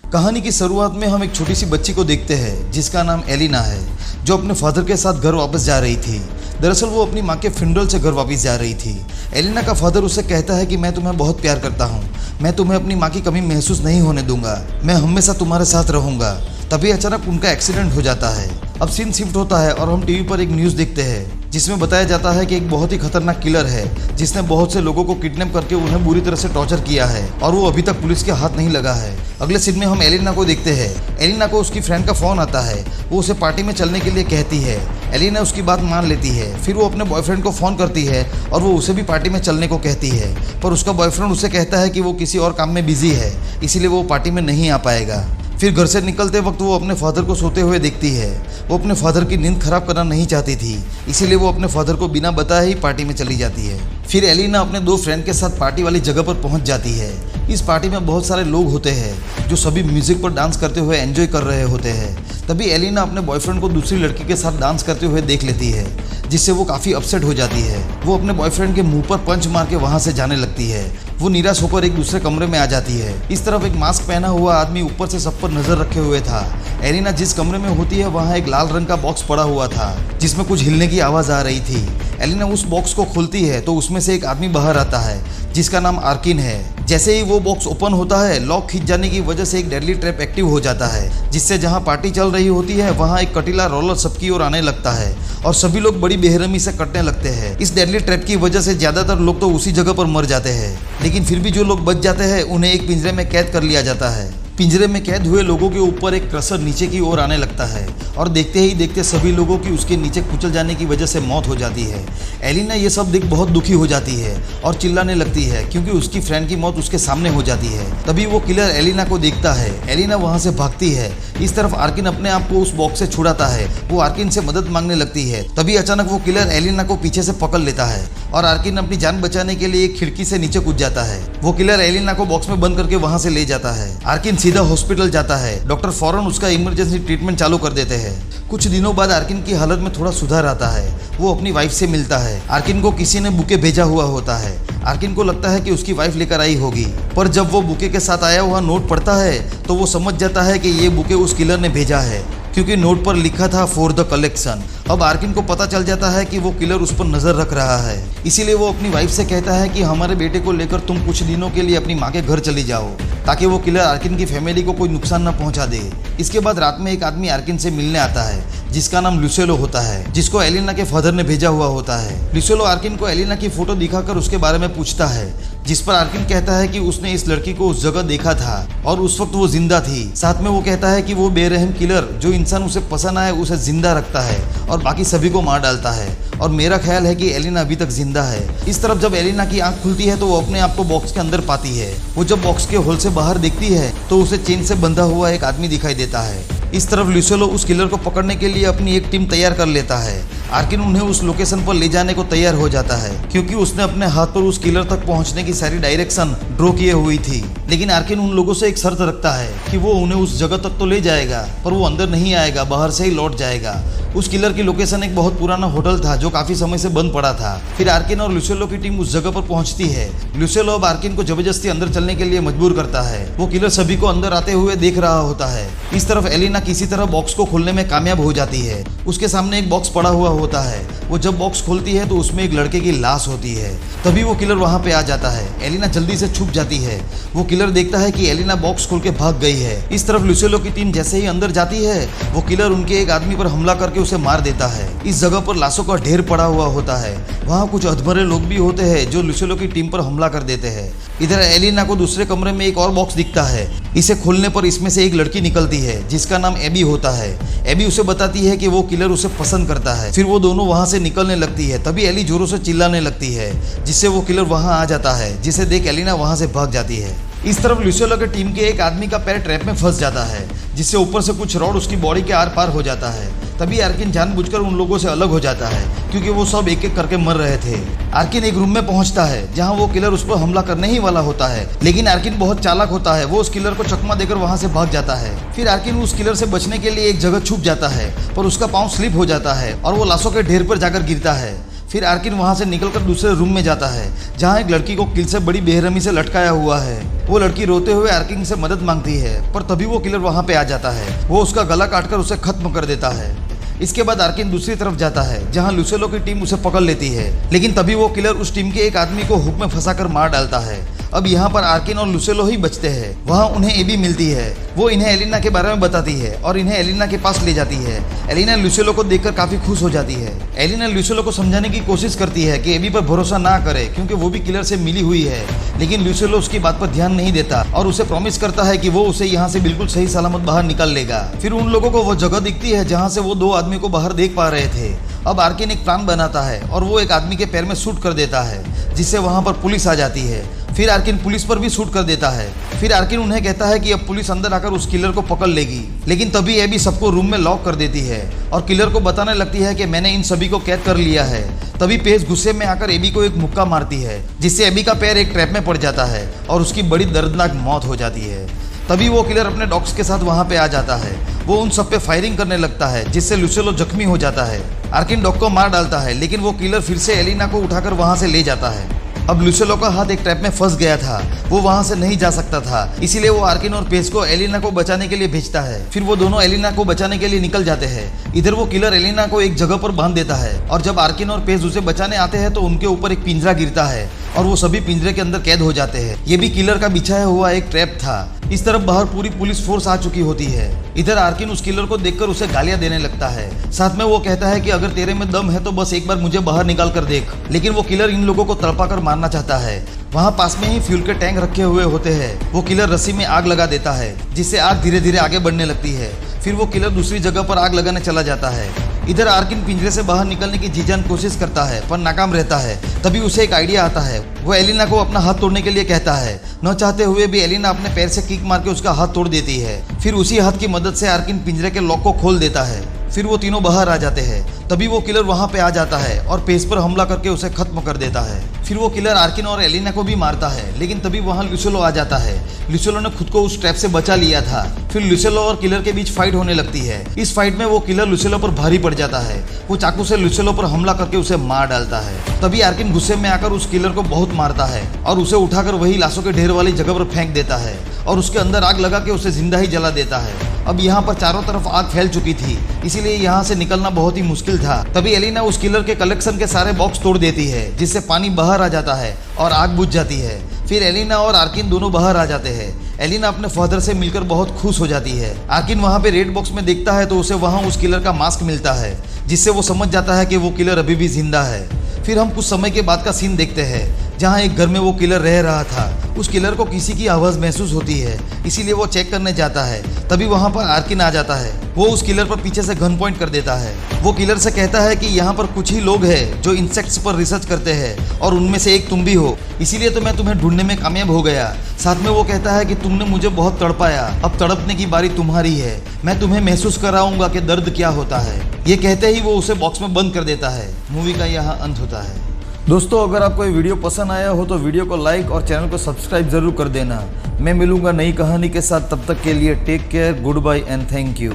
कहानी की शुरुआत में हम एक छोटी सी बच्ची को देखते हैं जिसका नाम एलिना है, जो अपने फादर के साथ घर वापस जा रही थी। दरअसल वो अपनी माँ के फ्यूनरल से घर वापस जा रही थी। एलिना का फादर उसे कहता है कि मैं तुम्हें बहुत प्यार करता हूँ, मैं तुम्हें अपनी माँ की कमी महसूस नहीं होने दूंगा, मैं हमेशा तुम्हारे साथ रहूँगा। तभी अचानक उनका एक्सीडेंट हो जाता है। अब सीन शिफ्ट होता है और हम टीवी पर एक न्यूज़ देखते हैं जिसमें बताया जाता है कि एक बहुत ही खतरनाक किलर है जिसने बहुत से लोगों को किडनैप करके उन्हें बुरी तरह से टॉर्चर किया है और वो अभी तक पुलिस के हाथ नहीं लगा है। अगले सीन में हम एलिना को देखते हैं। एलिना को उसकी फ्रेंड का फ़ोन आता है, वो उसे पार्टी में चलने के लिए कहती है। एलिना उसकी बात मान लेती है। फिर वो अपने बॉयफ्रेंड को फ़ोन करती है और वो उसे भी पार्टी में चलने को कहती है, पर उसका बॉयफ्रेंड उसे कहता है कि वो किसी और काम में बिजी है, इसीलिए वो पार्टी में नहीं आ पाएगा। फिर घर से निकलते वक्त वो अपने फादर को सोते हुए देखती है। वो अपने फादर की नींद खराब करना नहीं चाहती थी, इसीलिए वो अपने फादर को बिना बताए ही पार्टी में चली जाती है। फिर एलिना अपने दो फ्रेंड के साथ पार्टी वाली जगह पर पहुंच जाती है। इस पार्टी में बहुत सारे लोग होते हैं जो सभी म्यूजिक पर डांस करते हुए एंजॉय कर रहे होते हैं। तभी एलिना अपने बॉयफ्रेंड को दूसरी लड़की के साथ डांस करते हुए देख लेती है, जिससे वो काफ़ी अपसेट हो जाती है। वो अपने बॉयफ्रेंड के मुंह पर पंच मार के वहाँ से जाने लगती है। वो निराश होकर एक दूसरे कमरे में आ जाती है। इस तरफ एक मास्क पहना हुआ आदमी ऊपर से सब पर नजर रखे हुए था। एलिना जिस कमरे में होती है वहाँ एक लाल रंग का बॉक्स पड़ा हुआ था जिसमें कुछ हिलने की आवाज़ आ रही थी। एलिना उस बॉक्स को खोलती है तो उसमें से एक आदमी बाहर आता है जिसका नाम आर्किन है। जैसे ही वो बॉक्स ओपन होता है, लॉक खींच जाने की वजह से एक डेडली ट्रैप एक्टिव हो जाता है, जिससे जहां पार्टी चल रही होती है वहां एक कटीला रोलर सबकी ओर आने लगता है और सभी लोग बड़ी बेरहमी से कटने लगते हैं। इस डेडली ट्रैप की वजह से ज़्यादातर लोग तो उसी जगह पर मर जाते हैं, लेकिन फिर भी जो लोग बच जाते हैं उन्हें एक पिंजरे में कैद कर लिया जाता है। पिंजरे में कैद हुए लोगों के ऊपर एक क्रशर नीचे की ओर आने लगता है और देखते ही देखते सभी लोगों की उसके नीचे कुचल जाने की वजह से मौत हो जाती है। एलिना ये सब देख बहुत दुखी हो जाती है और चिल्लाने लगती है क्योंकि उसकी फ्रेंड की मौत उसके सामने हो जाती है। तभी वो किलर एलिना को देखता है। एलिना वहाँ से भागती है। इस तरफ आर्किन अपने आप को उस बॉक्स से छुड़ाता है। वो आर्किन से मदद मांगने लगती है। तभी अचानक वो किलर एलिना को पीछे से पकड़ लेता है और आर्किन अपनी जान बचाने के लिए एक खिड़की से नीचे कूद जाता है। वो किलर एलिना को बॉक्स में बंद करके वहाँ से ले जाता है। आर्किन सीधा हॉस्पिटल जाता है। डॉक्टर फौरन उसका इमरजेंसी ट्रीटमेंट चालू कर देते हैं। कुछ दिनों बाद आर्किन की हालत में थोड़ा सुधार आता है। वो अपनी वाइफ से मिलता है। आर्किन को किसी ने बुके भेजा हुआ होता है। आर्किन को लगता है कि उसकी वाइफ लेकर आई होगी, पर जब वो बुके के साथ आया हुआ नोट पढ़ता है तो वो समझ जाता है कि ये बुके उस किलर ने भेजा है, क्योंकि नोट पर लिखा था फॉर द कलेक्शन। अब आर्किन को पता चल जाता है कि वो किलर उस पर नजर रख रहा है, इसीलिए वो अपनी वाइफ से कहता है कि हमारे बेटे को लेकर तुम कुछ दिनों के लिए अपनी माँ के घर चली जाओ, ताकि वो किलर आर्किन की फैमिली को कोई नुकसान न पहुंचा दे। इसके बाद रात में एक आदमी आर्किन से मिलने आता है जिसका नाम लुसेलो होता है, जिसको एलिना के फादर ने भेजा हुआ होता है। लुसेलो आर्किन को एलिना की फोटो दिखाकर उसके बारे में पूछता है, जिस पर आर्किन कहता है कि उसने इस लड़की को उस जगह देखा था और उस वक्त वो जिंदा थी। साथ में वो कहता है कि वो बेरहम किलर जो इंसान उसे पसंद आए उसे जिंदा रखता है और बाकी सभी को मार डालता है, और मेरा ख्याल है कि एलिना अभी तक जिंदा है। इस तरफ जब एलिना की आंख खुलती है तो वो अपने आप को बॉक्स के अंदर पाती है। वो जब बॉक्स के होल से बाहर देखती है तो उसे चेन से बंधा हुआ एक आदमी दिखाई देता है। इस तरफ लुसेलो उस किलर को पकड़ने के लिए अपनी एक टीम तैयार कर लेता है। आर्किन उन्हें उस लोकेशन पर ले जाने को तैयार हो जाता है, क्योंकि उसने अपने हाथ पर उस किलर तक पहुंचने की सारी डायरेक्शन ड्रॉ किए हुई थी। लेकिन आर्किन उन लोगों से एक शर्त रखता है कि वो उन्हें उस जगह तक तो ले जाएगा, पर वो अंदर नहीं आएगा, बाहर से ही लौट जाएगा। उस किलर की लोकेशन एक बहुत पुराना होटल था जो काफी समय से बंद पड़ा था। फिर आर्किन और लुसेलो की टीम उस जगह पर पहुंचती है। लुसेलो अब आर्किन को जबरदस्ती अंदर चलने के लिए मजबूर करता है। वो किलर सभी को अंदर आते हुए देख रहा होता है। इस तरफ एलिना किसी तरह बॉक्स को खोलने में कामयाब हो जाती है। उसके सामने एक बॉक्स पड़ा हुआ होता है। वो जब बॉक्स खोलती है तो उसमें एक लड़के की लाश होती है। तभी वो किलर वहां पे आ जाता है। एलिना जल्दी से छुप जाती है। वो किलर देखता है कि एलिना बॉक्स खोल के भाग गई है। इस तरफ लुसेलो की टीम जैसे ही अंदर जाती है, वो किलर उनके एक आदमी पर हमला करके उसे मार देता है। इस जगह पर लाशों का ढेर पड़ा हुआ होता है। वहाँ कुछ अधमरे लोग भी होते हैं जो लुसेलो की टीम पर हमला कर देते हैं। इधर एलिना को दूसरे कमरे में एक और बॉक्स दिखता है। इसे खोलने पर इसमें से एक लड़की निकलती है जिसका नाम एबी होता है। एबी उसे बताती है कि वो किलर उसे पसंद करता है। फिर वो दोनों वहाँ से निकलने लगती है। तभी एली जोरों से चिल्लाने लगती है, जिससे वो किलर वहाँ आ जाता है, जिसे देख एलिना वहाँ से भाग जाती है। इस तरफ लुसेलो के टीम के एक आदमी का पैर ट्रैप में फंस जाता है, जिससे ऊपर से कुछ रॉड उसकी बॉडी के आर पार हो जाता है। तभी आर्किन जानबूझकर उन लोगों से अलग हो जाता है, क्योंकि वो सब एक एक करके मर रहे थे। आर्किन एक रूम में पहुंचता है जहां वो किलर उस पर हमला करने ही वाला होता है, लेकिन आर्किन बहुत चालाक होता है। वो उस किलर को चकमा देकर वहां से भाग जाता है। फिर आर्किन उस किलर से बचने के लिए एक जगह छुप जाता है, पर उसका पाँव स्लिप हो जाता है और वो लाशों के ढेर पर जाकर गिरता है। फिर आर्किन वहां से निकलकर दूसरे रूम में जाता है जहां एक लड़की को किल से बड़ी बेरहमी से लटकाया हुआ है। वो लड़की रोते हुए आर्किन से मदद मांगती है, पर तभी वो किलर वहां पे आ जाता है। वो उसका गला काटकर उसे खत्म कर देता है। इसके बाद आर्किन दूसरी तरफ जाता है जहां लुसेलो की टीम उसे पकड़ लेती है, लेकिन तभी वो किलर उस टीम के एक आदमी को हुक में फंसाकर मार डालता है। अब यहाँ पर आर्किन और लुसेलो ही बचते हैं। वहाँ उन्हें एबी मिलती है। वो इन्हें एलिना के बारे में बताती है और इन्हें एलिना के पास ले जाती है। एलिना लुसेलो को देखकर काफी खुश हो जाती है। एलिना लुसेलो को समझाने की कोशिश करती है कि एबी पर भरोसा ना करे क्योंकि वो भी किलर से मिली हुई है, लेकिन लुसेलो उसकी बात पर ध्यान नहीं देता और उसे प्रॉमिस करता है कि वो उसे यहाँ से बिल्कुल सही सलामत बाहर निकाल लेगा। फिर उन लोगों को वो जगह दिखती है जहाँ से वो दो आदमी को बाहर देख पा रहे थे। अब आर्किन एक प्लान बनाता है और वो एक आदमी के पैर में शूट कर देता है, जिससे वहाँ पर पुलिस आ जाती है। फिर आर्किन पुलिस पर भी शूट कर देता है। फिर आर्किन उन्हें कहता है कि अब पुलिस अंदर आकर उस किलर को पकड़ लेगी, लेकिन तभी एबी सबको रूम में लॉक कर देती है और किलर को बताने लगती है कि मैंने इन सभी को कैद कर लिया है। तभी पेज गुस्से में आकर एबी को एक मुक्का मारती है, जिससे एबी का पैर एक ट्रैप में पड़ जाता है और उसकी बड़ी दर्दनाक मौत हो जाती है। तभी वो किलर अपने डॉग्स के साथ वहाँ पे आ जाता है। वो उन सब पे फायरिंग करने लगता है, जिससे लुसेलो जख्मी हो जाता है। आर्किन डॉग को मार डालता है, लेकिन वो किलर फिर से एलिना को उठाकर वहाँ से ले जाता है। अब लुसेलो का हाथ एक ट्रैप में फंस गया था, वो वहां से नहीं जा सकता था, इसीलिए वो आर्किन और पेज को एलिना को बचाने के लिए भेजता है। फिर वो दोनों एलिना को बचाने के लिए निकल जाते हैं। इधर वो किलर एलिना को एक जगह पर बांध देता है और जब आर्किन और पेज उसे बचाने आते हैं तो उनके ऊपर एक पिंजरा गिरता है और वो सभी पिंजरे के अंदर कैद हो जाते हैं। ये भी किलर का बिछाया हुआ एक ट्रैप था। इस तरफ बाहर पूरी पुलिस फोर्स आ चुकी होती है। इधर आर्किन उस किलर को देखकर उसे गालियां देने लगता है। साथ में वो कहता है कि अगर तेरे में दम है तो बस एक बार मुझे बाहर निकाल कर देख। लेकिन वो किलर इन लोगों को तड़पा कर मारना चाहता है। वहाँ पास में ही फ्यूल के टैंक रखे हुए होते हैं। वो किलर रस्सी में आग लगा देता है, जिससे आग धीरे धीरे आगे बढ़ने लगती है। फिर वो किलर दूसरी जगह पर आग लगाने चला जाता है। इधर आर्किन पिंजरे से बाहर निकलने की जी जान कोशिश करता है, पर नाकाम रहता है। तभी उसे एक आइडिया आता है। वो एलिना को अपना हाथ तोड़ने के लिए कहता है। न चाहते हुए भी एलिना अपने पैर से किक मार के उसका हाथ तोड़ देती है। फिर उसी हाथ की मदद से आर्किन पिंजरे के लॉक को खोल देता है। फिर वो तीनों बाहर आ जाते हैं। तभी वो किलर वहाँ पे आ जाता है और पेज पर हमला करके उसे खत्म कर देता है। फिर वो किलर आर्किन और एलिना को भी मारता है, लेकिन तभी वहाँ लुसेलो आ जाता है। लुसेलो ने खुद को उस ट्रैप से बचा लिया था। फिर लुसेलो और किलर के बीच फाइट होने लगती है। इस फाइट में वो किलर लुसेलो पर भारी पड़ जाता है। वो चाकू से लुसेलो पर हमला करके उसे मार डालता है। तभी आर्किन गुस्से में आकर उस किलर को बहुत मारता है और उसे उठाकर वही लाशों के ढेर वाली जगह पर फेंक देता है और उसके अंदर आग लगा के उसे जिंदा ही जला देता है। अब यहाँ पर चारों तरफ आग फैल चुकी थी, इसीलिए यहाँ से निकलना बहुत ही मुश्किल था। तभी एलिना उस किलर के कलेक्शन के सारे बॉक्स तोड़ देती है, जिससे पानी बाहर आ जाता है और आग बुझ जाती है। फिर एलिना और आर्किन दोनों बाहर आ जाते हैं। एलिना अपने फादर से मिलकर बहुत खुश हो जाती है। आर्किन वहाँ पे रेड बॉक्स में देखता है तो उसे वहाँ उस किलर का मास्क मिलता है, जिससे वो समझ जाता है कि वो किलर अभी भी जिंदा है। फिर हम कुछ समय के बाद का सीन देखते हैं जहाँ एक घर में वो किलर रह रहा था। उस किलर को किसी की आवाज़ महसूस होती है, इसीलिए वो चेक करने जाता है। तभी वहाँ पर आर्किन आ जाता है। वो उस किलर पर पीछे से गन पॉइंट कर देता है। वो किलर से कहता है कि यहाँ पर कुछ ही लोग हैं जो इंसेक्ट्स पर रिसर्च करते हैं और उनमें से एक तुम भी हो, इसीलिए तो मैं तुम्हें ढूंढने में कामयाब हो गया। साथ में वो कहता है कि तुमने मुझे बहुत तड़पाया, अब तड़पने की बारी तुम्हारी है। मैं तुम्हें महसूस कराऊंगा कि दर्द क्या होता है। ये कहते ही वो उसे बॉक्स में बंद कर देता है। मूवी का यहाँ अंत होता है। दोस्तों, अगर आपको ये वीडियो पसंद आया हो तो वीडियो को लाइक और चैनल को सब्सक्राइब जरूर कर देना। मैं मिलूंगा नई कहानी के साथ, तब तक के लिए take care, good bye and thank you.